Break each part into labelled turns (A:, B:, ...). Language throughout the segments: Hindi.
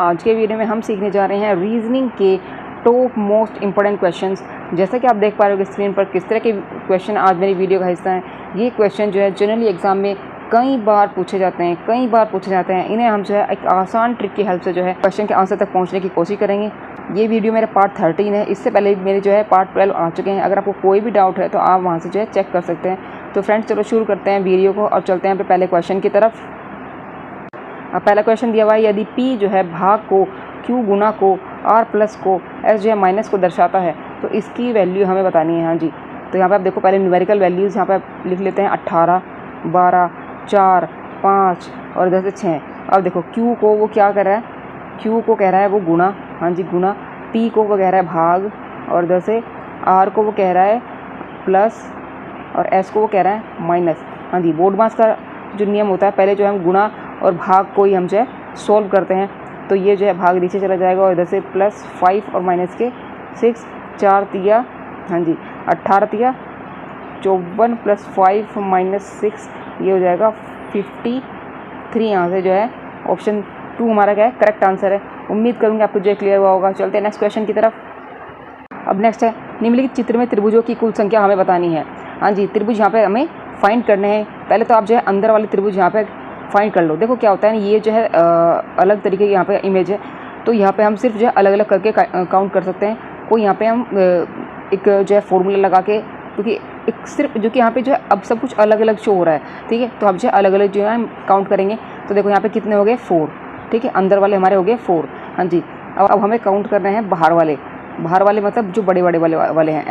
A: आज के वीडियो में हम सीखने जा रहे हैं रीजनिंग के टॉप मोस्ट इंपॉर्टेंट क्वेश्चंस। जैसा कि आप देख पा रहे हो स्क्रीन पर किस तरह के क्वेश्चन आज मेरी वीडियो का हिस्सा हैं। ये क्वेश्चन जो है जनरली एग्जाम में कई बार पूछे जाते हैं। इन्हें हम जो है एक आसान ट्रिक की हेल्प से जो है क्वेश्चन के आंसर तक पहुंचने की कोशिश करेंगे। ये वीडियो मेरा पार्ट 13 है। इससे पहले मेरे जो है पार्ट 12 आ चुके हैं। अगर आपको कोई भी डाउट है तो आप वहाँ से जो है चेक कर सकते हैं। तो फ्रेंड्स चलो शुरू करते हैं वीडियो को और चलते हैं पहले क्वेश्चन की तरफ। पहला क्वेश्चन दिया हुआ है, यदि P जो है भाग को Q गुना को R प्लस को S जो है माइनस को दर्शाता है तो इसकी वैल्यू हमें बतानी है। हाँ जी, तो यहाँ पे आप देखो पहले न्यूमेरिकल वैल्यूज़ यहाँ पे आप लिख लेते हैं 18, 12, 4, 5 और इधर से 6। अब देखो Q को वो क्या कर रहा है, Q को कह रहा है वो गुना, हाँ जी गुना, P को वो कह रहा है भाग और इधर से R को वो कह रहा है प्लस और S को वो कह रहा है माइनस। हाँ जी, बोर्ड मास का जो नियम होता है पहले जो है हम गुना और भाग को ही हम जो है सोल्व करते हैं। तो ये जो है भाग नीचे चला जाएगा और इधर से प्लस 5 और माइनस के 6, 4 तिया, हाँ जी 18 तिया 54 प्लस 5 माइनस 6 ये हो जाएगा 53। यहाँ से जो है ऑप्शन 2 हमारा क्या है करेक्ट आंसर है। उम्मीद करूँगी आपको जो है क्लियर हुआ होगा। चलते हैं नेक्स्ट क्वेश्चन की तरफ। अब नेक्स्ट है, निम्नलिखित चित्र में त्रिभुजों की कुल संख्या हमें बतानी है। हाँ जी, त्रिभुज यहाँ पे हमें फाइंड करने हैं। पहले तो आप जो है अंदर वाले त्रिभुज यहाँ पे फाइंड कर लो। देखो क्या होता है ना, ये जो है अलग तरीके की यहाँ पे इमेज है। तो यहाँ पे हम सिर्फ जो है अलग अलग करके काउंट कर सकते हैं। कोई यहाँ पे हम एक जो है फॉर्मूला लगा के, क्योंकि एक सिर्फ जो कि यहाँ पे जो है अब सब कुछ अलग अलग शो हो रहा है, ठीक है। तो हम जो है अलग अलग जो है हम काउंट करेंगे। तो देखो यहाँ पे कितने हो गए 4, ठीक है। अंदर वाले हमारे हो गए 4, हाँ जी। अब हमें काउंट करने हैं बाहर वाले मतलब जो बड़े वाले हैं,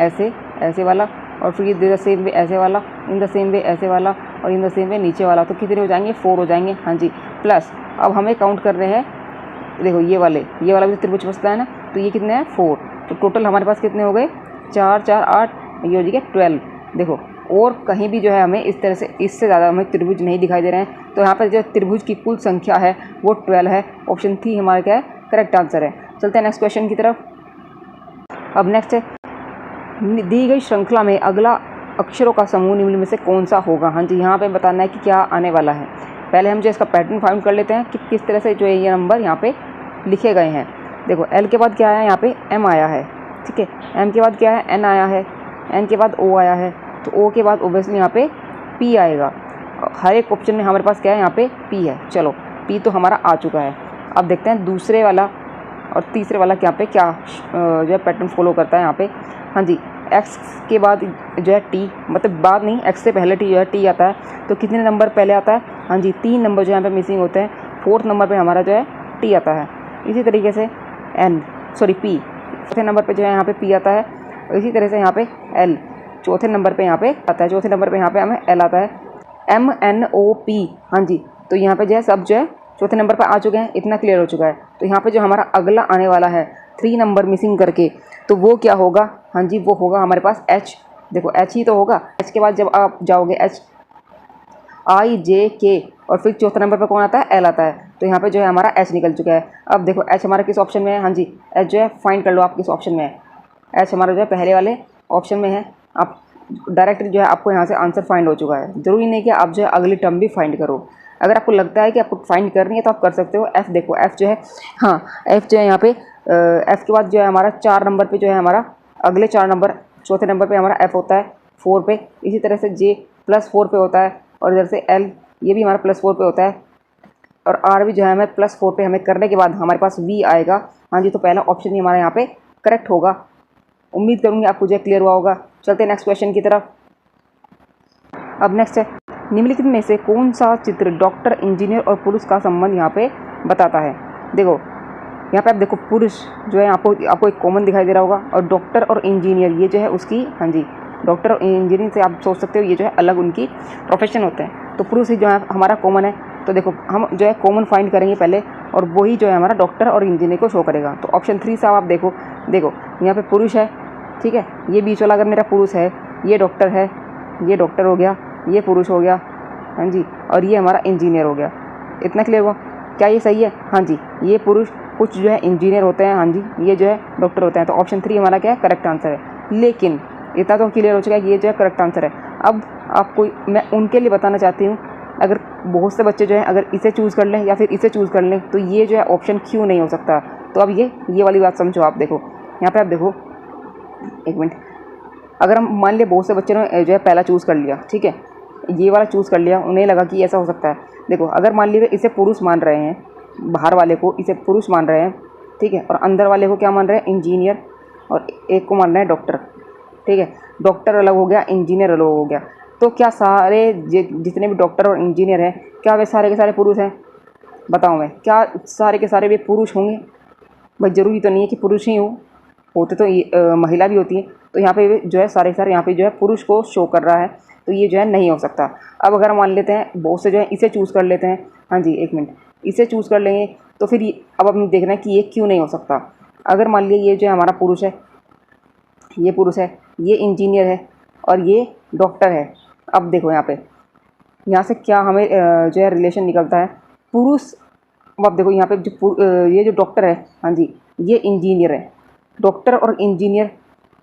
A: ऐसे वाला, और फिर इन द सेम वे ऐसे वाला, इन द सेम वे ऐसे वाला, और इन द सेम वे नीचे वाला। तो कितने हो जाएंगे 4 हो जाएंगे, हाँ जी। प्लस अब हमें काउंट कर रहे हैं, देखो ये वाला भी त्रिभुज बचता है ना, तो ये कितने हैं 4। तो टोटल हमारे पास कितने हो गए 4, 4, 8, ये हो जाएगा 12। देखो और कहीं भी जो है हमें इस तरह से इससे ज़्यादा हमें त्रिभुज नहीं दिखाई दे रहे हैं। तो यहाँ पर जो त्रिभुज की कुल संख्या है वो 12 है। ऑप्शन 3 हमारा क्या है करेक्ट आंसर है। चलते हैं नेक्स्ट क्वेश्चन की तरफ। अब नेक्स्ट है, दी गई श्रृंखला में अगला अक्षरों का समूह निम्न में से कौन सा होगा। हाँ जी, यहाँ पे बताना है कि क्या आने वाला है। पहले हम जो इसका पैटर्न फाइंड कर लेते हैं कि किस तरह से जो है ये नंबर यहाँ पे लिखे गए हैं। देखो L के बाद क्या आया है, यहाँ पे M आया है, ठीक है। M के बाद क्या है, N आया है, N के बाद O आया है, तो O के बाद ओबियसली यहाँ पे P आएगा। हर एक ऑप्शन में हमारे पास क्या है, यहाँ पे P है। चलो P तो हमारा आ चुका है। अब देखते हैं दूसरे वाला और तीसरे वाला यहाँ पे क्या जो है पैटर्न फॉलो करता है यहाँ पे। हाँ जी, X के बाद जो है T, मतलब बाद नहीं, X से पहले जो है T आता है। तो कितने नंबर पहले आता है, हाँ जी 3 नंबर जो यहाँ पे मिसिंग होते हैं। 4th नंबर पे हमारा जो है T आता है। इसी तरीके से P, चौथे नंबर पे जो है यहाँ पे P आता है। इसी तरह से यहाँ पे L, चौथे नंबर पे यहाँ पे आता है। चौथे नंबर पे यहाँ पे हमें L आता है। M, N, O, P, हाँ जी। तो यहाँ पे जो है सब जो है चौथे नंबर पर आ चुके हैं। इतना क्लियर हो चुका है। तो यहाँ पे जो हमारा अगला आने वाला है 3 नंबर मिसिंग करके, तो वो क्या होगा, हाँ जी वो होगा हमारे पास H। देखो H ही तो होगा। H के बाद जब आप जाओगे H, I, J, K और फिर चौथे नंबर पर कौन आता है, L आता है। तो यहाँ पे जो है हमारा H निकल चुका है। अब देखो H हमारा किस ऑप्शन में है, हाँ जी H जो है फाइंड कर लो आप किस ऑप्शन में है। H हमारा जो है पहले वाले ऑप्शन में है। आप डायरेक्ट जो है आपको यहाँ से आंसर फाइंड हो चुका है। ज़रूरी नहीं कि आप जो है अगली टर्म भी फाइंड करो। अगर आपको लगता है कि आपको फाइंड करनी है तो आप कर सकते हो। F देखो F जो है, हाँ F जो है यहाँ पे F के बाद जो है हमारा 4 नंबर पे जो है हमारा अगले 4 नंबर, चौथे नंबर पे हमारा F होता है 4 पे। इसी तरह से J +4 पे होता है और इधर से L ये भी हमारा +4 पे होता है। और R भी जो है हमें +4 पे हमें करने के बाद हमारे पास V आएगा। हाँ जी, तो पहला ऑप्शन ही हमारा यहाँ पे करेक्ट होगा। उम्मीद करूँगी आपको जो है क्लियर हुआ होगा। चलते हैं नेक्स्ट क्वेश्चन की तरफ। अब नेक्स्ट है, निम्नलिखित में से कौन सा चित्र डॉक्टर, इंजीनियर और पुरुष का संबंध यहाँ पे बताता है। देखो यहाँ पे आप देखो पुरुष जो है आपको एक कॉमन दिखाई दे रहा होगा, और डॉक्टर और इंजीनियर ये जो है उसकी, हाँ जी डॉक्टर और इंजीनियरिंग से आप सोच सकते हो ये जो है अलग उनकी प्रोफेशन होते हैं। तो पुरुष ही जो है हमारा कॉमन है। तो देखो हम जो है कॉमन फाइंड करेंगे पहले, और वही जो है हमारा डॉक्टर और इंजीनियर को शो करेगा। तो ऑप्शन 3 साहब आप देखो यहाँ पे पुरुष है, ठीक है। ये बीच वाला अगर मेरा पुरुष है, ये डॉक्टर है, ये डॉक्टर हो गया, ये पुरुष हो गया, हाँ जी, और ये हमारा इंजीनियर हो गया। इतना क्लियर हुआ क्या, ये सही है, हाँ जी। ये पुरुष कुछ जो है इंजीनियर होते हैं, हाँ जी, ये जो है डॉक्टर होते हैं। तो ऑप्शन 3 हमारा क्या है करेक्ट आंसर है। लेकिन इतना तो क्लियर हो चुका है कि ये जो है करेक्ट आंसर है। अब आपको मैं उनके लिए बताना चाहती हूँ, अगर बहुत से बच्चे जो है अगर इसे चूज़ कर लें या फिर इसे चूज़ कर लें तो ये जो है ऑप्शन क्यों नहीं हो सकता। तो अब ये वाली बात समझो। आप देखो यहाँ पे, आप देखो एक मिनट, अगर हम मान लिया बहुत से बच्चों ने जो है पहला चूज़ कर लिया, ठीक है, ये वाला चूज़ कर लिया, उन्हें लगा कि ऐसा हो सकता है। देखो अगर मान लीजिए इसे पुरुष मान रहे हैं, बाहर वाले को इसे पुरुष मान रहे हैं, ठीक है, और अंदर वाले को क्या मान रहे हैं, इंजीनियर, और एक को मान रहे हैं डॉक्टर, ठीक है। डॉक्टर अलग हो गया, इंजीनियर अलग हो गया। तो क्या सारे जितने भी डॉक्टर और इंजीनियर हैं, क्या वे सारे के सारे पुरुष हैं? बताओ मैं, क्या सारे के सारे वे पुरुष होंगे? भाई ज़रूरी तो नहीं है कि पुरुष ही होते तो महिला भी होती है। तो यहाँ पे जो है सारे यहाँ पे जो है पुरुष को शो कर रहा है, तो ये जो है नहीं हो सकता। अब अगर मान लेते हैं बहुत से जो है इसे चूज़ कर लेते हैं, हाँ जी एक मिनट, इसे चूज़ कर लेंगे तो फिर अब अपने देखना है कि ये क्यों नहीं हो सकता। अगर मान लिया ये जो है हमारा पुरुष है, ये पुरुष है, ये इंजीनियर है और ये डॉक्टर है। अब देखो यहाँ से क्या हमें जो है रिलेशन निकलता है, पुरुष। अब देखो यहाँ पे ये जो डॉक्टर है, हाँ जी, ये इंजीनियर है। डॉक्टर और इंजीनियर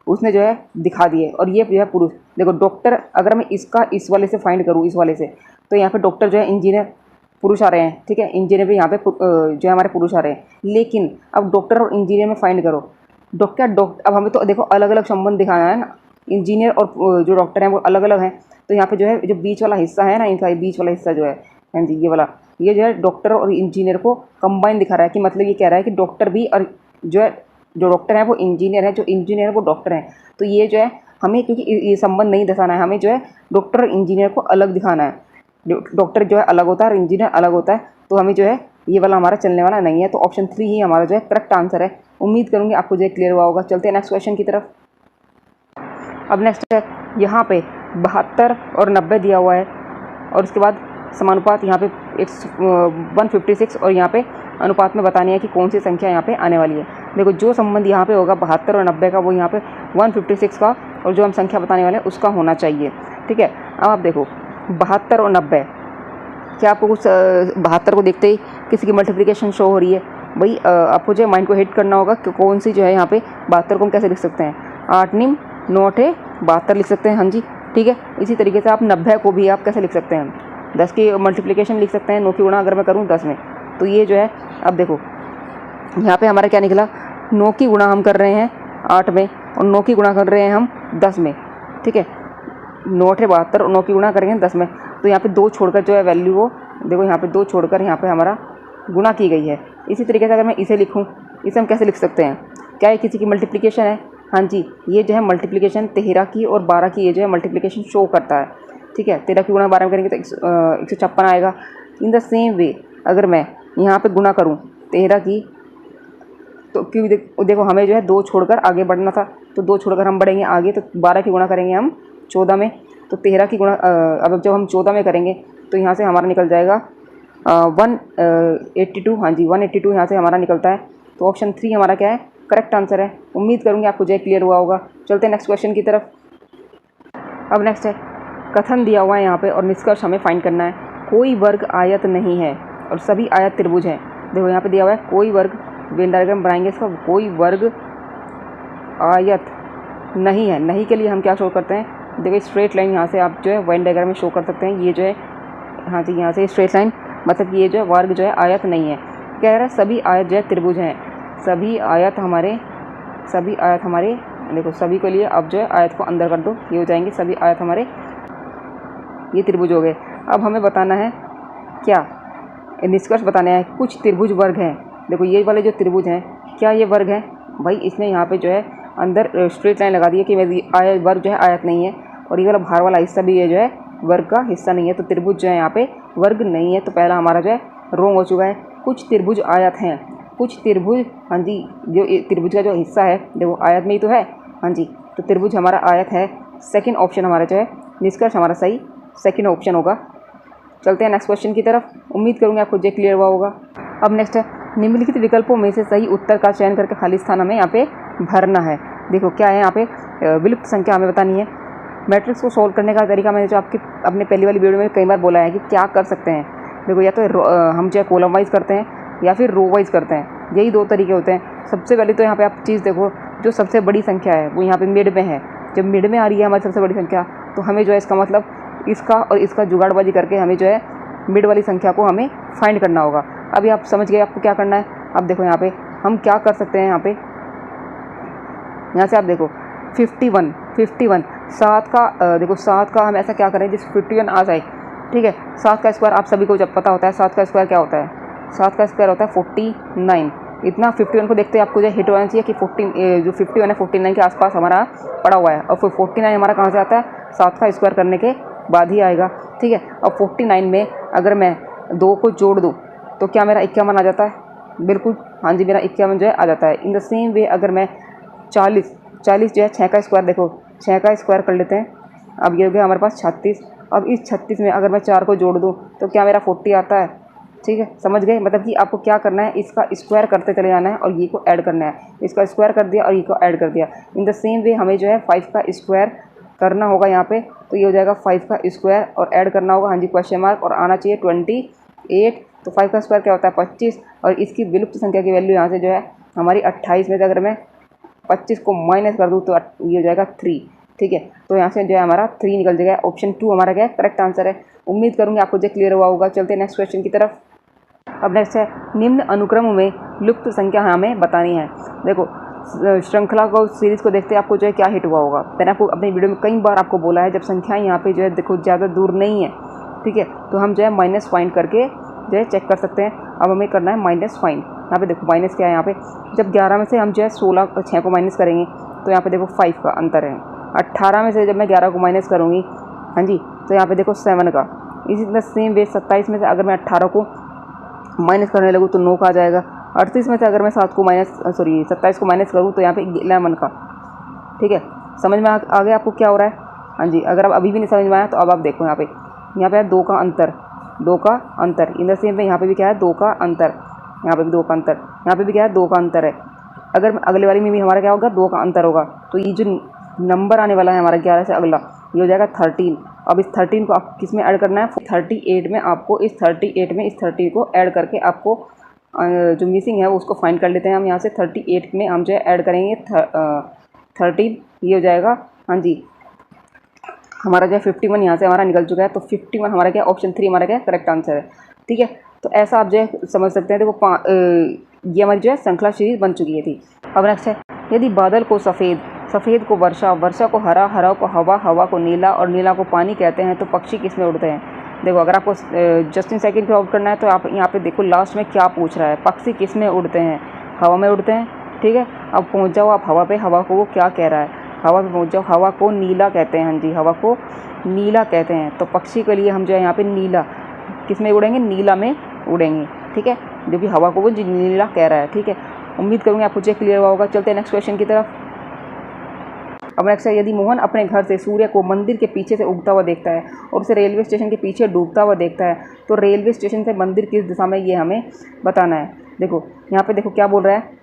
A: उसने जो है दिखा दिए, और ये जो है पुरुष। देखो डॉक्टर, अगर मैं इसका इस वाले से फाइंड करूँ, इस वाले से, तो यहाँ पे डॉक्टर जो है इंजीनियर पुरुष आ रहे हैं, ठीक है, इंजीनियर भी यहाँ पे जो है हमारे पुरुष आ रहे हैं। लेकिन अब डॉक्टर और इंजीनियर में फाइंड करो, अब हमें तो देखो अलग अलग संबंध दिखाना है ना, इंजीनियर और जो डॉक्टर हैं वो अलग अलग हैं। तो यहाँ पे जो है जो बीच वाला हिस्सा है ना, इनका बीच वाला हिस्सा जो है, हाँ जी ये वाला, ये जो है डॉक्टर और इंजीनियर को कंबाइन दिखा रहा है। कि मतलब ये कह रहा है कि डॉक्टर भी और जो डॉक्टर है वो इंजीनियर है, जो इंजीनियर है वो डॉक्टर है। तो ये जो है हमें, क्योंकि ये संबंध नहीं दिखाना है, हमें जो है डॉक्टर और इंजीनियर को अलग दिखाना है। डॉक्टर जो है अलग होता है और इंजीनियर अलग होता है, तो हमें जो है ये वाला हमारा चलने वाला नहीं है। तो ऑप्शन 3 ही हमारा जो है करेक्ट आंसर है। उम्मीद करूँगी आपको जो है क्लियर हुआ होगा। चलते हैं नेक्स्ट क्वेश्चन की तरफ। अब नेक्स्ट है, यहाँ पे 72 और 90 दिया हुआ है, और उसके बाद समानुपात यहाँ पे 156, और यहाँ पे अनुपात में बतानी है कि कौन सी संख्या यहाँ पे आने वाली है। देखो जो संबंध यहाँ पे होगा 72 और 90 का, वो यहाँ पे 156 का, और जो हम संख्या बताने वाले हैं उसका होना चाहिए, ठीक है। अब आप देखो 72 और 90, क्या आपको कुछ 72 को देखते ही किसी की मल्टीप्लिकेशन शो हो रही है? भाई आपको जो है माइंड को हिट करना होगा कि कौन सी जो है यहाँ पे 72 को हम कैसे लिख सकते हैं। 8 निम 9 8 72 लिख सकते हैं, हाँ जी ठीक है। इसी तरीके से आप 90 को भी आप कैसे लिख सकते हैं, 10 की मल्टीप्लिकेशन लिख सकते हैं, 9 की गुणा अगर मैं करूँ 10 में। तो ये जो है, अब देखो यहाँ पे हमारा क्या निकला, 9 की गुणा हम कर रहे हैं 8 में, और 9 की गुणा कर रहे हैं हम 10 में, ठीक है। 9 8 72 और 9 की गुणा करेंगे 10 में। तो यहाँ पे 2 छोड़कर जो है वैल्यू को देखो, यहाँ पे 2 छोड़कर यहाँ पे हमारा गुणा की गई है। इसी तरीके से अगर मैं इसे लिखूँ, इसे हम कैसे लिख सकते हैं? क्या ये किसी की मल्टीप्लिकेशन है? हाँ जी, ये जो है मल्टीप्लिकेशन 13 की और 12 की ये जो है मल्टीप्लिकेशन शो करता है, ठीक है। 13 की गुणा 12 में करेंगे तो 156 आएगा। इन द सेम वे अगर मैं यहाँ पे गुणा करूँ 13 की, तो क्योंकि देखो हमें जो है 2 छोड़कर आगे बढ़ना था, तो 2 छोड़कर हम बढ़ेंगे आगे, तो 12 की गुणा करेंगे हम 14 में, तो 13 की गुणा अब जब हम 14 में करेंगे तो यहाँ से हमारा निकल जाएगा 182, हाँ जी 182 यहाँ से हमारा निकलता है। तो ऑप्शन 3 हमारा क्या है, करेक्ट आंसर है। उम्मीद करूँगी आपको जो है क्लियर हुआ होगा। चलते हैं नेक्स्ट क्वेश्चन की तरफ। अब नेक्स्ट है, कथन दिया हुआ है यहाँ पे और निष्कर्ष हमें फाइंड करना है। कोई वर्ग आयत नहीं है और सभी आयत त्रिभुज हैं। देखो यहाँ पे दिया हुआ है कोई वर्ग, वेन डायग्राम बनाएंगे इसका, कोई वर्ग आयत नहीं है। नहीं के लिए हम क्या शो करते हैं, देखो स्ट्रेट लाइन यहाँ से आप जो है वेन डायग्राम में शो कर सकते हैं। ये जो है, हाँ जी यहाँ से स्ट्रेट लाइन, मतलब कि ये जो है वर्ग जो है आयत नहीं है। कह रहा है सभी आयत जो है त्रिभुज हैं। सभी आयत हमारे देखो सभी के लिए अब जो है आयत को अंदर कर दो, ये हो जाएंगे सभी आयत हमारे, ये त्रिभुज हो गए। अब हमें बताना है क्या, निष्कर्ष बताना है कुछ त्रिभुज वर्ग हैं। देखो ये वाले जो त्रिभुज हैं, क्या ये वर्ग हैं? भाई इसने यहाँ पे जो है अंदर स्ट्रेट लाइन लगा दी है कि मेरी वर्ग जो है आयत नहीं है, और ये वाला बाहर वाला हिस्सा भी ये जो है वर्ग का हिस्सा नहीं है। तो त्रिभुज जो है यहाँ पे वर्ग नहीं है, तो पहला हमारा जो है रोंग हो चुका है। कुछ त्रिभुज आयत हैं, कुछ त्रिभुज, हाँ जी जो त्रिभुज का जो हिस्सा है देखो आयत में ही तो है, हाँ जी, तो त्रिभुज हमारा आयत है। सेकंड ऑप्शन हमारा जो है निष्कर्ष हमारा सही सेकंड ऑप्शन होगा। चलते हैं नेक्स्ट क्वेश्चन की तरफ। उम्मीद करूँगी आपको जो क्लियर हुआ होगा। अब नेक्स्ट है, निम्नलिखित विकल्पों में से सही उत्तर का चयन करके खाली स्थान हमें यहाँ पे भरना है। देखो क्या है यहाँ पे, विलुप्त संख्या हमें बतानी है। मैट्रिक्स को सॉल्व करने का तरीका मैंने जो अपने पहली वाली वीडियो में कई बार बोला है कि क्या कर सकते हैं। देखो या तो हम जो है कॉलम वाइज करते हैं या फिर रो वाइज करते हैं, यही 2 तरीके होते हैं। सबसे पहले तो यहाँ पे आप चीज़ देखो, जो सबसे बड़ी संख्या है वो यहाँ पे मिड में है। जब मिड में आ रही है हमारी सबसे बड़ी संख्या, तो हमें जो है इसका मतलब इसका और इसका जुगाड़बाजी करके हमें जो है मिड वाली संख्या को हमें फाइंड करना होगा। अभी आप समझ गए आपको क्या करना है। अब देखो यहाँ पे हम क्या कर सकते हैं। यहाँ से आप देखो 51 7 का देखो 7 का हम ऐसा क्या करें जिस 51 आ जाए। ठीक है, 7 का स्क्वायर आप सभी को जब पता होता है 7 का स्क्वायर क्या होता है। 7 का स्क्वायर होता है 49। इतना 51 को देखते ही आपको जो हिट होना चाहिए कि 14 जो 51 है 49 के आसपास हमारा पड़ा हुआ है। और फिर 49 हमारा कहाँ से आता है, 7 का स्क्वायर करने के बाद ही आएगा। ठीक है, अब 49 में अगर मैं 2 को जोड़ दूँ तो क्या मेरा 51 आ जाता है। बिल्कुल, हाँ जी, मेरा 51 जो है आ जाता है। इन द सेम वे अगर मैं 40 जो है 6 का स्क्वायर, देखो 6 का स्क्वायर कर लेते हैं। अब ये हो गया हमारे पास 36। अब इस 36 में अगर मैं 4 को जोड़ दूँ तो क्या मेरा 40 आता है। ठीक है, समझ गए। मतलब कि आपको क्या करना है, इसका स्क्वायर करते चले जाना है और ये को ऐड करना है। इसका स्क्वायर कर दिया और ये को ऐड कर दिया। इन द सेम वे हमें जो है 5 का स्क्वायर करना होगा यहाँ पे। तो ये हो जाएगा 5 का स्क्वायर और ऐड करना होगा, हाँ जी, क्वेश्चन मार्क, और आना चाहिए 28। तो 5 का स्क्वायर क्या होता है 25, और इसकी विलुप्त संख्या की वैल्यू यहाँ से जो है हमारी 28 में से अगर मैं 25 को माइनस कर दूँ तो ये हो जाएगा 3। ठीक है, तो यहाँ से जो है हमारा 3 निकल जाएगा। ऑप्शन 2 हमारा क्या है, करेक्ट आंसर है। उम्मीद करूँगी आपको जो क्लियर हुआ होगा। चलते हैं नेक्स्ट क्वेश्चन की तरफ। अब नेक्स्ट है, निम्न अनुक्रम में लुप्त संख्या हमें बतानी है। देखो श्रृंखला को, सीरीज़ को देखते आपको जो है क्या हिट हुआ होगा। मैंने आपको अपनी वीडियो में कई बार आपको बोला है, जब संख्याएँ यहाँ पे जो है देखो ज़्यादा दूर नहीं है, ठीक है, तो हम जो है माइनस फाइंड करके जो है चेक कर सकते हैं। अब हमें करना है माइनस फाइंड। यहाँ पे देखो माइनस क्या है, यहाँ पे जब 11 में से हम जो है 6 को माइनस करेंगे तो यहाँ पे देखो 5 का अंतर है। 18 में से जब मैं 11 को माइनस करूँगी, हाँ जी, तो यहाँ पे देखो 7 का। इसी तरह सेम वे 27 में से अगर मैं 18 को माइनस करने लगूँ तो 9 का आ जाएगा। 38 में से अगर मैं 27 को माइनस करूँ तो यहाँ पे 11 का। ठीक है, समझ में आ गया आपको क्या हो रहा है। हाँ जी, अगर आप अभी भी नहीं समझ में आया तो अब आप देखो यहाँ पे है 2 का अंतर, 2 का अंतर। इन द सेम पे यहाँ पे भी क्या है 2 का अंतर, यहाँ पे भी 2 का अंतर, यहाँ पे भी क्या है 2 का अंतर है। अगर अगले वाली में भी हमारा क्या होगा 2 का अंतर होगा, तो ये जो नंबर आने वाला है हमारा 11 से अगला, ये हो जाएगा 13। अब इस 13 को आप किस में ऐड करना है, 38 में। आपको इस 38 में इस 30 को ऐड करके आपको जो मिसिंग है वो उसको फाइंड कर लेते हैं हम। यहाँ से 38 में हम जो है ऐड करेंगे 13, ये हो जाएगा, हाँ जी, हमारा जो है 51 यहाँ से हमारा निकल चुका है। तो 51 हमारा क्या, ऑप्शन 3 हमारा क्या करेक्ट आंसर है। ठीक है, तो ऐसा आप जो है समझ सकते हैं। देखो ये हमारी जो है श्रृंखला सीरीज बन चुकी है थी। अब नेक्स्ट है, यदि बादल को सफ़ेद, सफ़ेद को वर्षा, वर्षा को हरा, हरा को हवा, हवा को नीला और नीला को पानी कहते हैं तो पक्षी किस में उड़ते हैं। देखो अगर आपको जस्ट इन सेकंड पे आउट करना है तो आप यहाँ पे देखो लास्ट में क्या पूछ रहा है, पक्षी किस में उड़ते हैं, हवा में उड़ते हैं। ठीक है, अब पहुँच जाओ आप हवा पे, हवा को वो क्या कह रहा है, हवा पे पहुँच जाओ। हवा को नीला कहते हैं, हाँ जी, हवा को नीला कहते हैं। तो पक्षी के लिए हम जो है यहाँ पे नीला, किस में उड़ेंगे, नीला में उड़ेंगे। ठीक है, जो कि हवा को वो नीला कह रहा है। ठीक है, उम्मीद करूँगी आपको जो क्लियर हुआ होगा। चलते हैं नेक्स्ट क्वेश्चन की तरफ। अब नेक्स्ट है, यदि मोहन अपने घर से सूर्य को मंदिर के पीछे से उगता हुआ देखता है और उसे रेलवे स्टेशन के पीछे डूबता हुआ देखता है तो रेलवे स्टेशन से मंदिर किस दिशा में, ये हमें बताना है। देखो यहाँ पे देखो क्या बोल रहा है,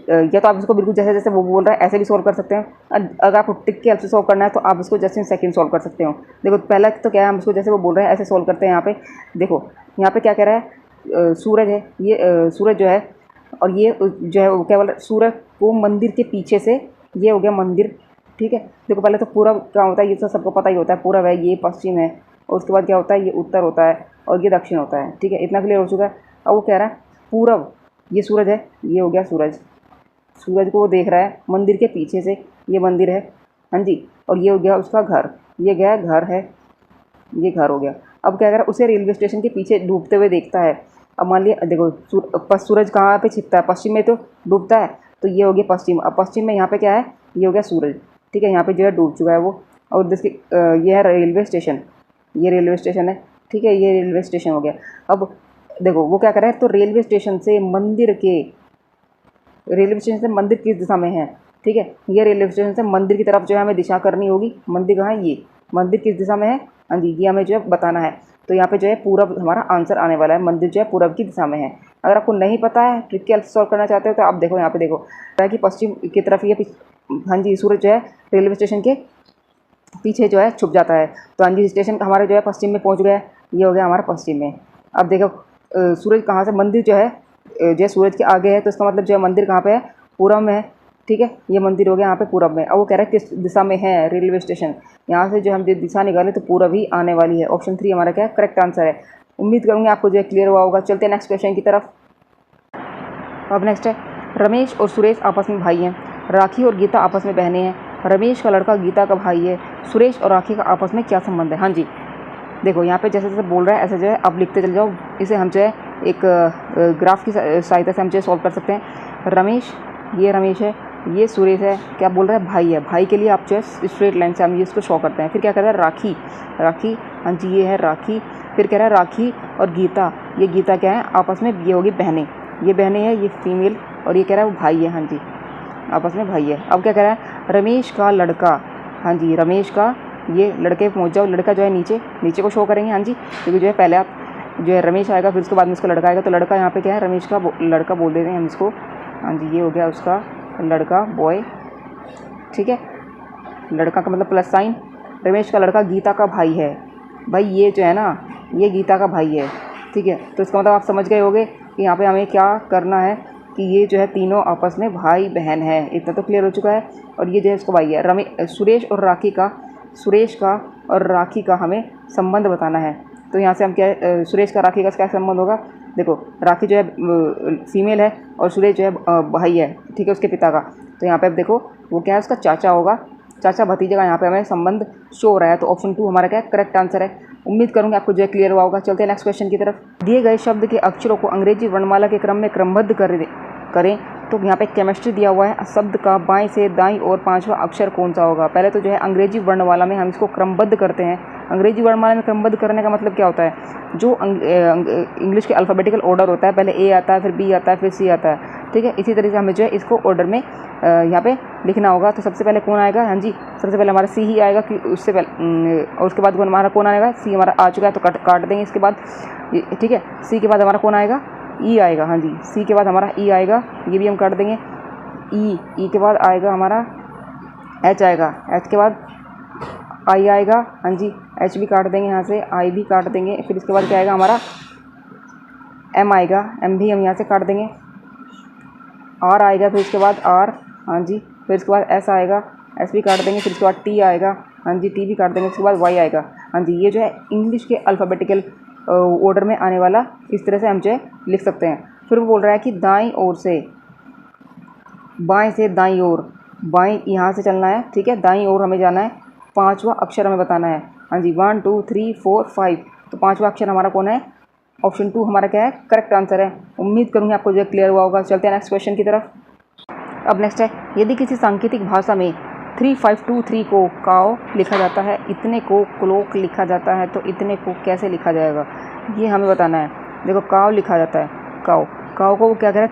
A: या तो आप इसको बिल्कुल जैसे जैसे वो बोल रहा है ऐसे भी सॉल्व कर सकते हैं। अगर आपको टिक के हेल्प से सॉल्व करना है तो आप इसको जस्ट इन सेकंड सॉल्व कर सकते हो। देखो पहला तो क्या है, हम इसको जैसे वो बोल रहे हैं ऐसे सॉल्व करते हैं। यहाँ पे देखो, यहाँ पे क्या कह रहा है, सूरज है, ये सूरज जो है, और ये जो है वो क्या बोल रहा है, सूरज को मंदिर के पीछे से, ये हो गया मंदिर। ठीक है, देखो पहले तो पूरब क्या होता है, ये तो सबको पता ही होता है, पूरब है, ये पश्चिम है, और उसके बाद क्या होता है, ये उत्तर होता है और ये दक्षिण होता है। ठीक है, इतना क्लियर हो चुका है। अब वो कह रहा है पूरब, ये सूरज है, ये हो गया सूरज, सूरज को वो देख रहा है मंदिर के पीछे से, ये मंदिर है, हाँ जी, और ये हो गया उसका घर, ये गया घर है, ये घर हो गया। अब क्या कह रहा है, उसे रेलवे स्टेशन के पीछे डूबते हुए देखता है। अब मान लिया देखो सूरज कहाँ पे छिपता है, पश्चिम में तो डूबता है, तो ये हो गया पश्चिम। अब पश्चिम में यहाँ पे क्या है, ये हो गया सूरज। ठीक है, यहाँ पे जो है डूब चुका है वो, और इसके ये है रेलवे स्टेशन, ये रेलवे स्टेशन है। ठीक है, ये रेलवे स्टेशन हो गया। अब देखो वो क्या कर रहा है, तो रेलवे स्टेशन से मंदिर किस दिशा में है। ठीक है, ये रेलवे स्टेशन से मंदिर की तरफ जो है हमें दिशा करनी होगी। मंदिर कहाँ है, ये मंदिर किस दिशा में है, हाँ जी, ये हमें जो है बताना है। तो यहाँ पे जो है पूरब हमारा आंसर आने वाला है, मंदिर जो है पूरब की दिशा में है। अगर आपको नहीं पता है, ट्रिक के हेल्प सॉल्व करना चाहते हो तो आप देखो यहाँ पे देखो कि पश्चिम की तरफ ये, हाँ जी, सूरज जो है रेलवे स्टेशन के पीछे जो है छुप जाता है। तो हाँ जी, स्टेशन हमारा जो है पश्चिम में पहुँच गया, ये हो गया हमारा पश्चिम में। अब देखो सूरज कहाँ से, मंदिर जो है सूरज के आगे है, तो इसका मतलब जो है मंदिर कहाँ पे है, पूरब में है। ठीक है, ये मंदिर हो गया यहाँ पे पूरब में। अब वो कह रहा है किस दिशा में है रेलवे स्टेशन। यहाँ से जो हम जो दिशा निकालें तो पूरब ही आने वाली है। ऑप्शन 3 हमारा क्या है, करेक्ट आंसर है। उम्मीद करूँगी आपको जो है क्लियर हुआ होगा। चलते हैं नेक्स्ट क्वेश्चन की तरफ। अब नेक्स्ट है, रमेश और सुरेश आपस में भाई हैं, राखी और गीता आपस में बहनें हैं, रमेश का लड़का गीता का भाई है, सुरेश और राखी का आपस में क्या संबंध है। हाँ जी, देखो यहाँ पे जैसे जैसे बोल रहा है ऐसे जो है आप लिखते चले जाओ। इसे हम जो है एक ग्राफ की सहायता से हम जो है सॉल्व कर सकते हैं। रमेश, ये रमेश है, ये सुरेश है, क्या बोल रहा है, भाई है। भाई के लिए आप जो है स्ट्रेट लाइन से हम ये इसको शो करते हैं। फिर क्या कहता है, राखी, राखी, हाँ जी ये है राखी। फिर कह रहा है राखी और गीता, ये गीता क्या है आपस में, ये होगी बहनें, ये बहनें हैं, ये फीमेल, और ये कह रहा है वो भाई है। हाँ जी, आपस में भाई है। अब क्या कह रहा है, रमेश का लड़का, हाँ जी रमेश का, ये लड़के पहुँच जाओ, लड़का जो है नीचे, नीचे को शो करेंगे। हाँ जी, क्योंकि जो है पहले आप जो है रमेश आएगा, फिर उसके बाद में उसका लड़का आएगा, तो लड़का यहाँ पे क्या है, रमेश का लड़का बोल देते हैं हम इसको। हाँ जी, ये हो गया उसका लड़का, बॉय, ठीक है। लड़का का मतलब प्लस साइन। रमेश का लड़का गीता का भाई है। भाई ये जो है ना, ये गीता का भाई है, ठीक है। तो इसका मतलब आप समझ गए होंगे कि यहाँ पे हमें क्या करना है कि ये जो है तीनों आपस में भाई बहन है। इतना तो क्लियर हो चुका है। और ये जो है इसको भाई है। सुरेश और राखी का, सुरेश का और राखी का हमें संबंध बताना है। तो यहाँ से हम क्या है, सुरेश का राखी का क्या संबंध होगा। देखो राखी जो है फीमेल है और सुरेश जो है भाई है, ठीक है, उसके पिता का। तो यहाँ पे अब देखो वो क्या है, उसका चाचा होगा, चाचा भतीजे का यहाँ पे हमें संबंध शो हो रहा है। तो ऑप्शन 2 हमारा क्या है, करेक्ट आंसर है। उम्मीद करूँगी आपको जो है क्लियर हुआ होगा। चलते हैं नेक्स्ट क्वेश्चन की तरफ। दिए गए शब्द के अक्षरों को अंग्रेजी वर्णमाला के क्रम में क्रमबद्ध करें। तो यहाँ पे केमिस्ट्री दिया हुआ है। शब्द का बाएं से दाईं और पांचवा अक्षर कौन सा होगा। पहले तो जो है अंग्रेजी वर्णमाला में हम इसको क्रमबद्ध करते हैं। अंग्रेजी वर्णमाला में क्रमबद्ध करने का मतलब क्या होता है, जो इंग्लिश के अल्फ़ाबेटिकल ऑर्डर होता है, पहले ए आता है, फिर बी आता है, फिर सी आता है, ठीक है। इसी तरीके से हमें जो है इसको ऑर्डर में यहाँ पे लिखना होगा। तो सबसे पहले कौन आएगा, हाँ जी सबसे पहले हमारा सी ही आएगा, कि उससे पहले और उसके बाद हमारा कौन आएगा, सी हमारा आ चुका है तो काट देंगे इसके बाद, ठीक है। सी के बाद हमारा कौन आएगा, ई आएगा, हाँ जी सी के बाद हमारा ई आएगा, ये भी हम काट देंगे। ई के बाद आएगा हमारा एच आएगा, एच के बाद आई आएगा, हाँ जी एच भी काट देंगे यहाँ से, आई भी काट देंगे। फिर इसके बाद क्या आएगा हमारा एम आएगा, एम भी हम यहाँ से काट देंगे। आर आएगा, फिर इसके बाद आर, हाँ जी, फिर इसके बाद एस आएगा, एस भी काट देंगे। फिर इसके बाद टी आएगा, हाँ जी टी भी काट देंगे। इसके बाद वाई आएगा, हाँ जी। ये जो है इंग्लिश के अल्फ़ाबेटिकल ऑर्डर में आने वाला, इस तरह से हम जो है लिख सकते हैं। फिर वो बोल रहा है कि दाईं ओर से, बाएं से दाईं ओर, बाएं यहाँ से चलना है, ठीक है, दाईं ओर हमें जाना है, पांचवा अक्षर हमें बताना है। हाँ जी 1 2 3 4 5, तो पांचवा अक्षर हमारा कौन है, ऑप्शन 2 हमारा क्या है, करेक्ट आंसर है। उम्मीद करूँगी आपको जो क्लियर हुआ होगा। चलते हैं नेक्स्ट क्वेश्चन की तरफ। अब नेक्स्ट है, यदि किसी सांकेतिक भाषा में 3523 को काओ लिखा जाता है, इतने को क्लोक लिखा जाता है, तो इतने को कैसे लिखा जाएगा, ये हमें बताना है। देखो काओ लिखा जाता है, काओ, काओ को वो क्या कह रहा है,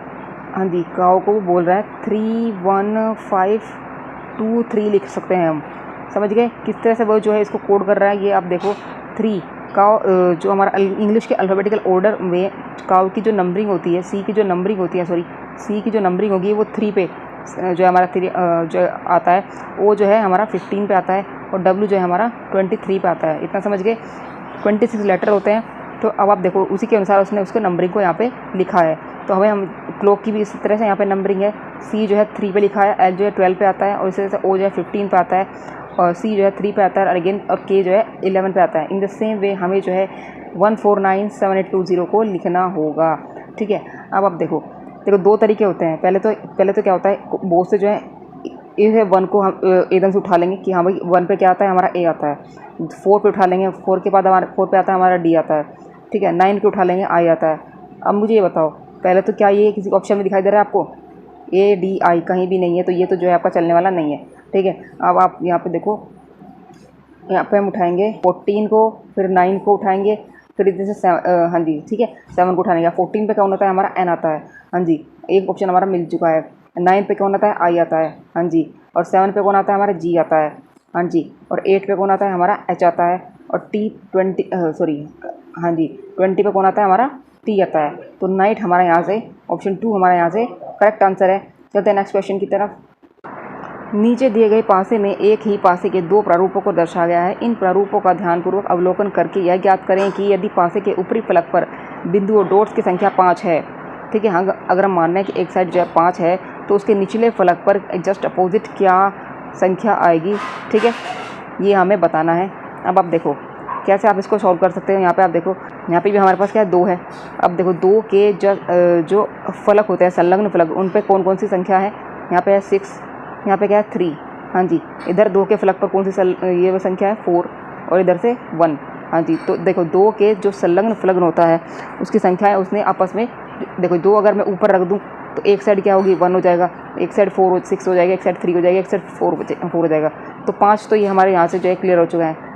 A: हाँ जी काओ को वो बोल रहा है 31523 लिख सकते हैं हम, समझ गए किस तरह से वो जो है इसको कोड कर रहा है। ये आप देखो 3 काओ, जो हमारा इंग्लिश के अल्फ़ाबेटिकल ऑर्डर में काओ की जो नंबरिंग होती है, सी की जो नंबरिंग होती है, सी की जो नंबरिंग होगी वो 3 पे जो हमारा 3 जो आता है, वो जो है हमारा 15 पे आता है, और डब्ल्यू जो है हमारा 23 पे आता है। इतना समझ गए, 26 लेटर होते हैं। तो अब आप देखो उसी के अनुसार उसने उसके नंबरिंग को यहाँ पे लिखा है। तो हमें हम क्लॉक की भी इस तरह से यहाँ पे नंबरिंग है, सी जो है 3 पे लिखा है, एल जो है 12 पे आता है, और इसी तरह से ओ जो है 15 पे आता है, और सी जो है 3 पे आता है, और अगेन और के जो है 11 पे आता है। इन द सेम वे हमें जो है 1497820 को लिखना होगा, ठीक है। अब आप देखो 2 तरीके होते हैं। पहले तो क्या होता है, बहुत से जो है ये 1 को हम एकदम से उठा लेंगे कि हाँ भाई 1 पे क्या आता है, हमारा ए आता है। 4 पे उठा लेंगे, 4 के बाद हमारा 4 पे आता है हमारा डी आता है, ठीक है। 9 पे उठा लेंगे, आई आता है। अब मुझे ये बताओ, पहले तो क्या ये किसी ऑप्शन में दिखाई दे रहा है आपको, ए डी आई कहीं भी नहीं है, तो ये तो जो है आपका चलने वाला नहीं है, ठीक है। अब आप यहाँ पे देखो, यहाँ पे हम उठाएंगे 14 को, फिर 9 को उठाएंगे, फिर इधर से हाँ जी ठीक है 7 को उठाने का। 14 पे कौन आता है, हमारा एन आता है, हाँ जी एक ऑप्शन हमारा मिल चुका है। 9 पे कौन आता है, आई आता है, हाँ जी। और 7 पे कौन आता है, हमारा जी आता है, हाँ जी। और 8 पे कौन आता है, हमारा एच आता है। और टी 20 हाँ जी 20 पे कौन आता है, हमारा टी आता है। तो नाइट हमारा यहाँ से ऑप्शन 2 हमारा यहाँ से करेक्ट आंसर है। चलते हैं नेक्स्ट क्वेश्चन की तरफ। नीचे दिए गए पासे में एक ही पासे के 2 प्रारूपों को दर्शाया गया है। इन प्रारूपों का ध्यानपूर्वक अवलोकन करके यह ज्ञात करें कि यदि पासे के ऊपरी फलक पर बिंदु और डॉट्स की संख्या 5 है, ठीक है। हाँ अगर हम मान रहे हैं कि एक साइड जो है 5 है, तो उसके निचले फलक पर जस्ट अपोजिट क्या संख्या आएगी, ठीक है, ये हमें बताना है। अब आप देखो कैसे आप इसको सॉल्व कर सकते हो। यहाँ पे आप देखो, यहाँ पे भी हमारे पास क्या है, 2 है। अब देखो 2 के जो फलक होते हैं, संलग्न फलक, उन पे कौन कौन सी संख्या है। यहाँ पे है 6, यहाँ पे क्या है 3, हाँ जी। इधर 2 के फलक पर कौन सी ये वो संख्या है 4, और इधर से 1, हाँ जी। तो देखो 2 के जो संलग्न फलक होता है उसकी संख्या है, उसने आपस में देखो 2 अगर मैं ऊपर रख दूँ तो एक साइड क्या होगी 1 हो जाएगा, एक साइड 6 हो जाएगा, एक साइड 3 हो जाएगा, एक साइड 4 हो जाएगा। तो 5 तो ये हमारे यहाँ से जो है क्लियर हो चुका है।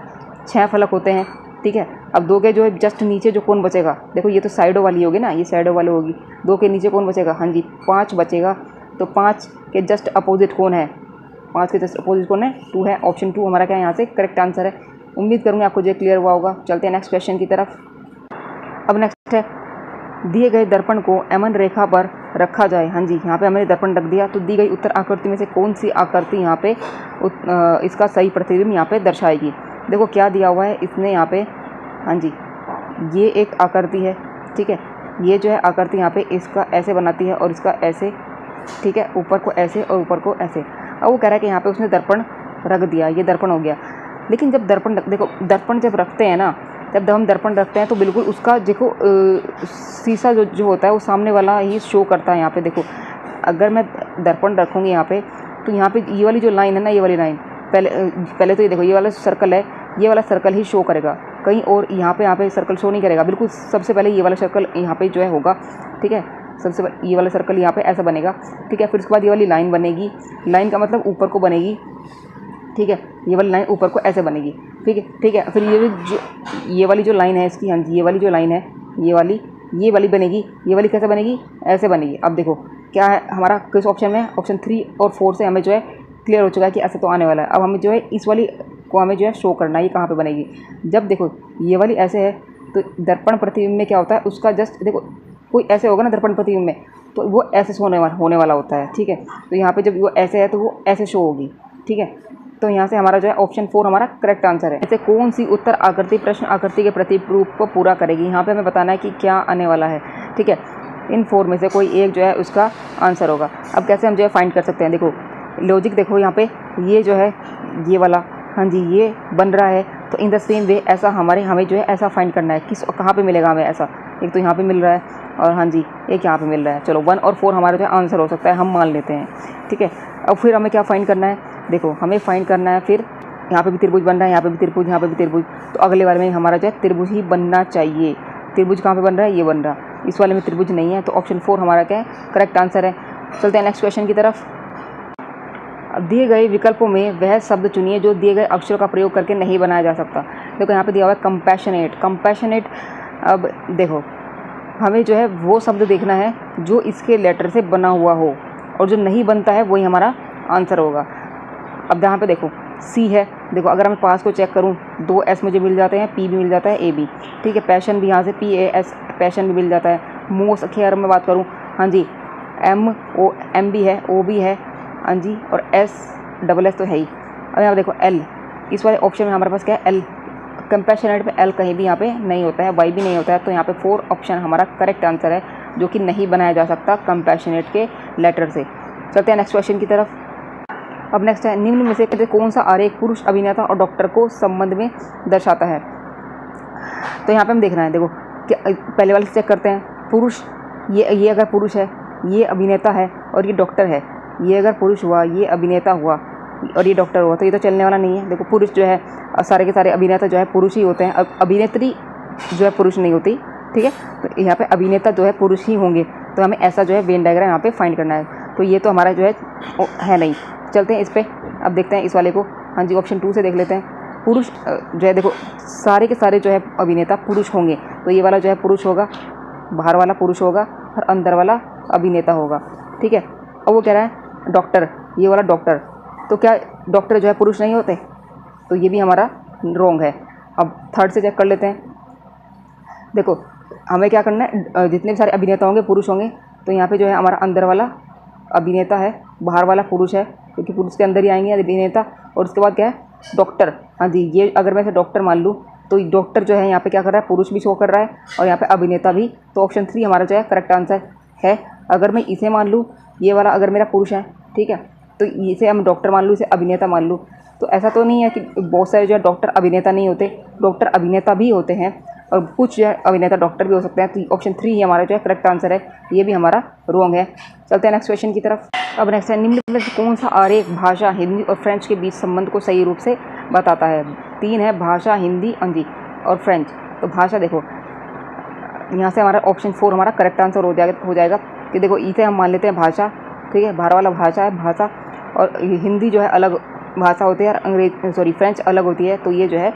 A: 6 फलक होते हैं, ठीक है। अब 2 के जो है जस्ट नीचे जो कौन बचेगा, देखो ये तो साइडों वाली होगी ना, ये साइडों वाली होगी। 2 के नीचे कौन बचेगा, हाँ जी 5 बचेगा। तो 5 के जस्ट अपोजिट कौन है, 5 के जस्ट अपोजिट कौन है, 2 है। ऑप्शन 2 हमारा क्या है यहाँ से करेक्ट आंसर है। उम्मीद करूँगी आपको जो क्लियर हुआ होगा। चलते हैं नेक्स्ट क्वेश्चन की तरफ। अब नेक्स्ट है, दिए गए दर्पण को एमन रेखा पर रखा जाए। हाँ जी, यहाँ पे हमने दर्पण रख दिया, तो दी गई उत्तर आकृति में से कौन सी आकृति यहाँ पे इसका सही प्रतिबिंब यहाँ पे दर्शाएगी। देखो क्या दिया हुआ है इसने यहाँ पे, हाँ जी, ये एक आकृति है, ठीक है। ये जो है आकृति यहाँ पे इसका ऐसे बनाती है और इसका ऐसे, ठीक है, ऊपर को ऐसे और ऊपर को ऐसे। अब वो कह रहा है कि यहाँ पे उसने दर्पण रख दिया, ये दर्पण हो गया। लेकिन जब दर्पण देखो, दर्पण जब रखते हैं ना, जब हम दर्पण रखते हैं तो बिल्कुल उसका देखो शीशा जो होता है वो सामने वाला ही शो करता है। यहाँ पे देखो, अगर मैं दर्पण रखूँगी यहाँ पे, तो यहाँ पे ये वाली जो लाइन है ना, ये वाली लाइन पहले तो ये देखो, ये वाला सर्कल है, ये वाला सर्कल ही शो करेगा, कहीं और यहाँ पे सर्कल शो नहीं करेगा। बिल्कुल सबसे पहले ये वाला सर्कल यहाँ पे जो है होगा, ठीक है। सबसे पहले ये वाला सर्कल यहाँ पे ऐसा बनेगा, ठीक है। फिर उसके बाद ये वाली लाइन बनेगी, लाइन का मतलब ऊपर को बनेगी, ठीक है। ये वाली लाइन ऊपर को ऐसे बनेगी, ठीक है, ठीक है। फिर ये वाली जो लाइन है इसकी, हाँ जी, ये वाली जो लाइन है, ये वाली बनेगी। ये वाली कैसे बनेगी, ऐसे बनेगी। अब देखो क्या है हमारा किस ऑप्शन में, ऑप्शन 3 और 4 से हमें जो है क्लियर हो चुका है कि ऐसे तो आने वाला है। अब हमें जो है इस वाली को हमें जो है शो करना है, ये कहाँ पे बनेगी। जब देखो ये वाली ऐसे है, तो दर्पण प्रतिबिंब में क्या होता है, उसका जस्ट देखो कोई ऐसे होगा ना दर्पण प्रतिबिंब में, तो वो ऐसे होने वाला होता है, ठीक है। तो यहाँ पे जब वो ऐसे है तो वो ऐसे शो होगी, ठीक है। तो यहाँ से हमारा जो है ऑप्शन 4 हमारा करेक्ट आंसर है। ऐसे कौन सी उत्तर आकृति प्रश्न आकृति के प्रतिरूप को पूरा करेगी। यहाँ पे हमें बताना है कि क्या आने वाला है, ठीक है। इन 4 में से कोई एक जो है उसका आंसर होगा। अब कैसे हम जो है फाइंड कर सकते हैं, देखो लॉजिक देखो, यहाँ पे ये जो है ये वाला, हाँ जी, ये बन रहा है। तो इन द सेम वे ऐसा हमें जो है ऐसा फाइंड करना है, किस कहाँ पे मिलेगा हमें ऐसा। एक तो यहाँ पे मिल रहा है और हाँ जी एक यहाँ पे मिल रहा है। चलो 1 और 4 हमारा जो है आंसर हो सकता है, हम मान लेते हैं, ठीक है। अब फिर हमें क्या फाइंड करना है, देखो हमें फाइंड करना है फिर यहाँ पे भी त्रिभुज बन रहा है, यहाँ पे भी त्रिभुज, यहाँ पे भी त्रिभुज। तो अगले बार में हमारा जो है त्रिभुज ही बनना चाहिए। त्रिभुज कहाँ पे बन रहा है, ये बन रहा, इस वाले में त्रिभुज नहीं है। तो ऑप्शन 4 हमारा क्या है करेक्ट आंसर है। चलते हैं नेक्स्ट क्वेश्चन की तरफ। दिए गए विकल्पों में वह शब्द चुनिए जो दिए गए अक्षरों का प्रयोग करके नहीं बनाया जा सकता। देखो यहाँ पे दिया हुआ है कंपैशनेट, कंपैशनेट। अब देखो हमें जो है वो शब्द देखना है जो इसके लेटर से बना हुआ हो, और जो नहीं बनता है वही हमारा आंसर होगा। अब यहाँ पे देखो सी है, देखो अगर मैं पास को चेक करूँ 2 एस मुझे मिल जाते हैं, पी भी मिल जाता है, ए भी, ठीक है। पैशन भी यहाँ से PAS पैशन भी मिल जाता है। मोस्ट खैर मैं बात करूँ, हाँ जी, M भी है, O भी है, हाँ जी, और SS तो है ही। अब यहाँ देखो L, इस वाले ऑप्शन में हमारे पास क्या है L, कंपैशनेट पे L कहीं भी यहाँ पे नहीं होता है, Y भी नहीं होता है। तो यहाँ पे 4 ऑप्शन हमारा करेक्ट आंसर है, जो कि नहीं बनाया जा सकता कंपैशनेट के लेटर से। चलते हैं नेक्स्ट क्वेश्चन की तरफ। अब नेक्स्ट है, निम्न में से कौन सा आरेख पुरुष अभिनेता और डॉक्टर को संबंध में दर्शाता है। तो यहाँ पे हम देखना है, देखो पहले वाले से चेक करते हैं। पुरुष, ये अगर पुरुष है, ये अभिनेता है और ये डॉक्टर है। ये अगर पुरुष हुआ, ये अभिनेता हुआ और ये डॉक्टर हुआ, तो ये तो चलने वाला नहीं है। देखो पुरुष जो है सारे के सारे अभिनेता जो है पुरुष ही होते हैं, अभिनेत्री जो है पुरुष नहीं होती, ठीक है। तो यहाँ पे अभिनेता जो है पुरुष ही होंगे। तो हमें ऐसा जो है वेन डायग्राम यहाँ पे फाइंड करना है। तो ये तो हमारा जो है नहीं। चलते हैं इस पर, अब देखते हैं इस वाले को। हाँ जी, ऑप्शन 2 से देख लेते हैं। पुरुष जो है देखो सारे के सारे जो है अभिनेता पुरुष होंगे। तो ये वाला जो है पुरुष होगा, बाहर वाला पुरुष होगा और अंदर वाला अभिनेता होगा, ठीक है। अब वो कह रहा है डॉक्टर, ये वाला डॉक्टर, तो क्या डॉक्टर जो है पुरुष नहीं होते। तो ये भी हमारा रॉन्ग है। अब थर्ड से चेक कर लेते हैं। देखो हमें क्या करना है, जितने भी सारे अभिनेता होंगे पुरुष होंगे। तो यहाँ पे जो है हमारा अंदर वाला अभिनेता है, बाहर वाला पुरुष है, क्योंकि पुरुष के अंदर ही आएंगे अभिनेता। और उसके बाद क्या है डॉक्टर, हाँ जी, ये अगर मैं इसे डॉक्टर मान लूँ तो डॉक्टर जो है यहाँ पे क्या कर रहा है, पुरुष भी शो कर रहा है और यहाँ पे अभिनेता भी। तो ऑप्शन 3 हमारा जो है करेक्ट आंसर है। अगर मैं इसे मान लूँ ये वाला अगर मेरा पुरुष है, ठीक है, तो इसे हम डॉक्टर मान लूँ, इसे अभिनेता मान लूँ। तो ऐसा तो नहीं है कि बहुत सारे जो है डॉक्टर अभिनेता नहीं होते, डॉक्टर अभिनेता भी होते हैं और कुछ जो है अभिनेता डॉक्टर भी हो सकते हैं। तो ऑप्शन 3 ही हमारा जो है करेक्ट आंसर है, ये भी हमारा रॉन्ग है। चलते हैं नेक्स्ट क्वेश्चन की तरफ। अब नेक्स्ट है, निम्न में से कौन सा आरेख भाषा हिंदी और फ्रेंच के बीच संबंध को सही रूप से बताता है? 3 है भाषा, हिंदी, अंजी और फ्रेंच। तो भाषा देखो, यहाँ से हमारा ऑप्शन 4 हमारा करेक्ट आंसर हो जाएगा कि देखो इसे हम मान लेते हैं भाषा, ठीक है, बाहर वाला भाषा है भाषा, और हिंदी जो है अलग भाषा होती है और फ्रेंच अलग होती है। तो ये जो है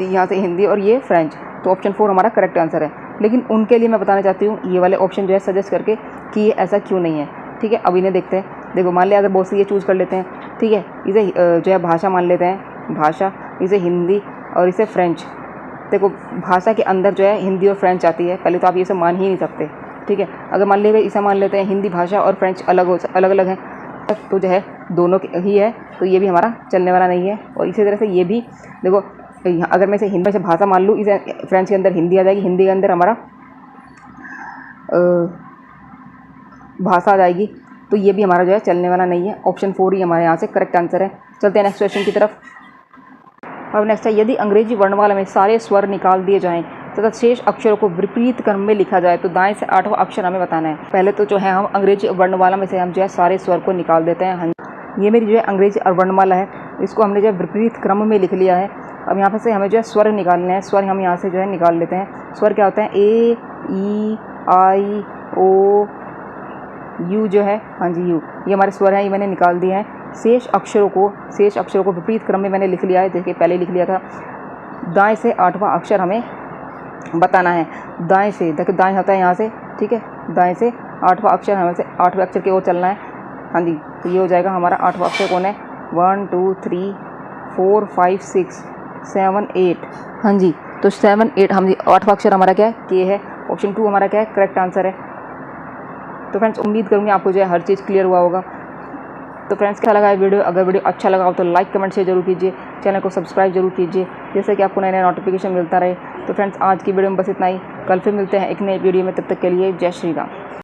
A: यहाँ से हिंदी और ये फ्रेंच। तो ऑप्शन 4 हमारा करेक्ट आंसर है। लेकिन उनके लिए मैं बताना चाहती हूँ ये वाले ऑप्शन जो है सजेस्ट करके कि ये ऐसा क्यों नहीं है, ठीक है। अब इन्हें देखते हैं। देखो मान लिया अगर बहुत से ये चूज़ कर लेते हैं, ठीक है, इसे जो है भाषा मान लेते हैं, भाषा, इसे हिंदी और इसे फ्रेंच। देखो भाषा के अंदर जो है हिंदी और फ्रेंच आती है, पहले तो आप ये सब मान ही नहीं सकते, ठीक है। अगर मान लीजिए इसे मान लेते हैं हिंदी भाषा और फ्रेंच अलग अलग हैं, तो जो है दोनों ही है, तो ये भी हमारा चलने वाला नहीं है। और इसी तरह से ये भी देखो, अगर मैं इसे हिंदी से भाषा मान लूँ, इसे फ्रेंच के अंदर हिंदी आ जाएगी, हिंदी के अंदर हमारा भाषा आ जाएगी, तो ये भी हमारा जो है चलने वाला नहीं है। ऑप्शन 4 ही हमारे यहाँ से करेक्ट आंसर है। चलते हैं नेक्स्ट क्वेश्चन की तरफ। अब नेक्स्ट है, यदि अंग्रेजी वर्णमाला में सारे स्वर निकाल दिए जाएं तथा शेष अक्षरों को विपरीत क्रम में लिखा जाए तो दाएं से 8वां अक्षर हमें बताना है। पहले तो जो है हम अंग्रेजी वर्णमाला में से हम जो है सारे स्वर को निकाल देते हैं। ये मेरी जो है अंग्रेजी वर्णमाला है, इसको हमने जो है विपरीत क्रम में लिख लिया है। अब यहाँ पर से हमें जो है स्वर निकालने हैं। स्वर हम यहाँ से जो है निकाल लेते हैं। स्वर क्या होते हैं? ए, ई, आई, ओ, यू जो है, हाँ जी यू, ये हमारे स्वर हैं, ये मैंने निकाल दिए हैं। शेष अक्षरों को विपरीत क्रम में मैंने लिख लिया है। देखिए पहले लिख लिया था। दाएं से 8वां अक्षर हमें बताना है। दाएं से, देखिए दाएं होता है यहाँ से, ठीक है, दाएं से 8वां अक्षर हमें से 8वें अक्षर की ओर चलना है। हाँ जी, तो ये हो जाएगा हमारा 8वां अक्षर कौन है? 1 2 3 4 5 6 7 8। हाँ जी, तो 7 8 हम 8वां अक्षर हमारा क्या है? के है। ऑप्शन 2 हमारा क्या है? करेक्ट आंसर है। तो फ्रेंड्स उम्मीद करूँगी आपको जो है हर चीज़ क्लियर हुआ होगा। तो फ्रेंड्स क्या लगा है वीडियो? अगर वीडियो अच्छा लगा हो तो लाइक कमेंट शेयर जरूर कीजिए, चैनल को सब्सक्राइब जरूर कीजिए, जैसे कि आपको नए नए नोटिफिकेशन मिलता रहे। तो फ्रेंड्स आज की वीडियो में बस इतना ही। कल फिर मिलते हैं एक नई वीडियो में, तब तक के लिए जय श्री राम।